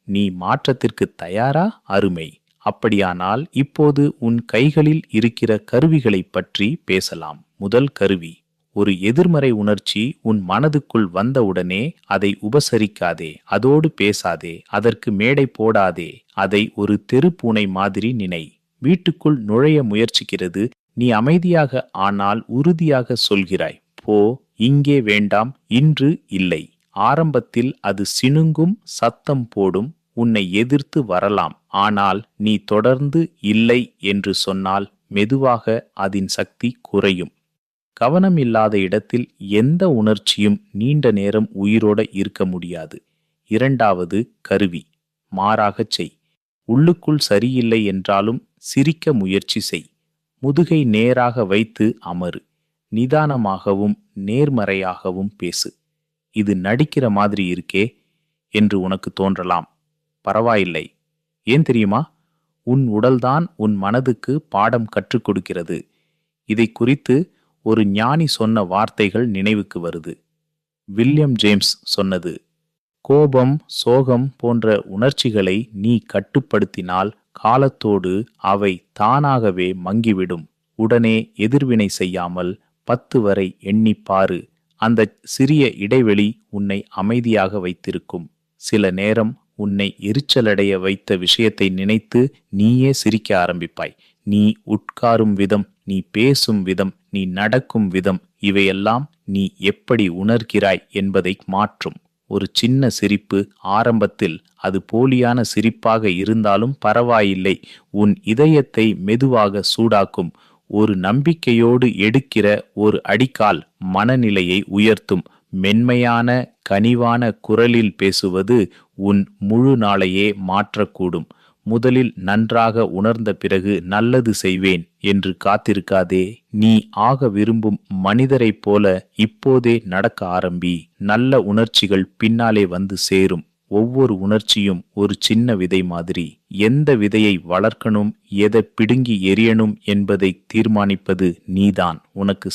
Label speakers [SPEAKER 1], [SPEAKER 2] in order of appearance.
[SPEAKER 1] நீ மாற்றத்திற்கு தயாரா? அருமை. அப்படியானால் இப்போது உன் கைகளில் இருக்கிற கருவிகளைப் பற்றி பேசலாம். முதல் கருவி. ஒரு எதிர்மறை உணர்ச்சி உன் மனதுக்குள் வந்தவுடனே அதை உபசரிக்காதே, அதோடு பேசாதே, அதற்கு மேடை போடாதே. அதை ஒரு தெருப்பூனை மாதிரி நினை. வீட்டுக்குள் நுழைய முயற்சிக்கிறது. நீ அமைதியாக ஆனால் உறுதியாக சொல்கிறாய், போ, இங்கே வேண்டாம், இன்று இல்லை. ஆரம்பத்தில் அது சினுங்கும், சத்தம் போடும், உன்னை எதிர்த்து வரலாம். ஆனால் நீ தொடர்ந்து இல்லை என்று சொன்னால் மெதுவாக அதன் சக்தி குறையும். கவனம் இல்லாத இடத்தில் எந்த உணர்ச்சியும் நீண்ட நேரம் உயிரோட இருக்க முடியாது. இரண்டாவது கருவி. மாறாகச் செய். உள்ளுக்குள் சரியில்லை என்றாலும் சிரிக்க முயற்சி செய். முதுகை நேராக வைத்து அமரு. நிதானமாகவும் நேர்மறையாகவும் பேசு. இது நடிக்கிற மாதிரி இருக்கே என்று உனக்கு தோன்றலாம். பரவாயில்லை. ஏன் தெரியுமா? உன் உடல்தான் உன் மனதுக்கு பாடம் கற்றுக் கொடுக்கிறது. இதை குறித்து ஒரு ஞானி சொன்ன வார்த்தைகள் நினைவுக்கு வருது. வில்லியம் ஜேம்ஸ் சொன்னது, கோபம், சோகம் போன்ற உணர்ச்சிகளை நீ கட்டுப்படுத்தினால் காலத்தோடு அவை தானாகவே மங்கிவிடும். உடனே எதிர்வினை செய்யாமல் 10 வரை எண்ணிப்பாரு. அந்த சிறிய இடைவெளி உன்னை அமைதியாக வைத்திருக்கும். சில நேரம் உன்னை எரிச்சலடைய வைத்த விஷயத்தை நினைத்து நீயே சிரிக்க ஆரம்பிப்பாய். நீ உட்காரும் விதம், நீ பேசும் விதம், நீ நடக்கும் விதம், இவையெல்லாம் நீ எப்படி உணர்கிறாய் என்பதை மாற்றும். ஒரு சின்ன சிரிப்பு, ஆரம்பத்தில் அது போலியான சிரிப்பாக இருந்தாலும் பரவாயில்லை, உன் இதயத்தை மெதுவாக சூடாக்கும். ஒரு நம்பிக்கையோடு எடுக்கிற ஒரு அடிக்கால் மனநிலையை உயர்த்தும். மென்மையான கனிவான குரலில் பேசுவது உன் முழு நாளையே மாற்றக்கூடும். முதலில் நன்றாக உணர்ந்த பிறகு நல்லது செய்வேன் என்று காத்திருக்காதே. நீ ஆக விரும்பும் மனிதரைப் போல இப்போதே நடக்க ஆரம்பி. நல்ல உணர்ச்சிகள் பின்னாலே வந்து சேரும். ஒவ்வொரு உணர்ச்சியும் ஒரு சின்ன விதை மாதிரி. எந்த விதையை வளர்க்கணும், எதை பிடுங்கி எறியணும் என்பதை தீர்மானிப்பது நீதான். உனக்கு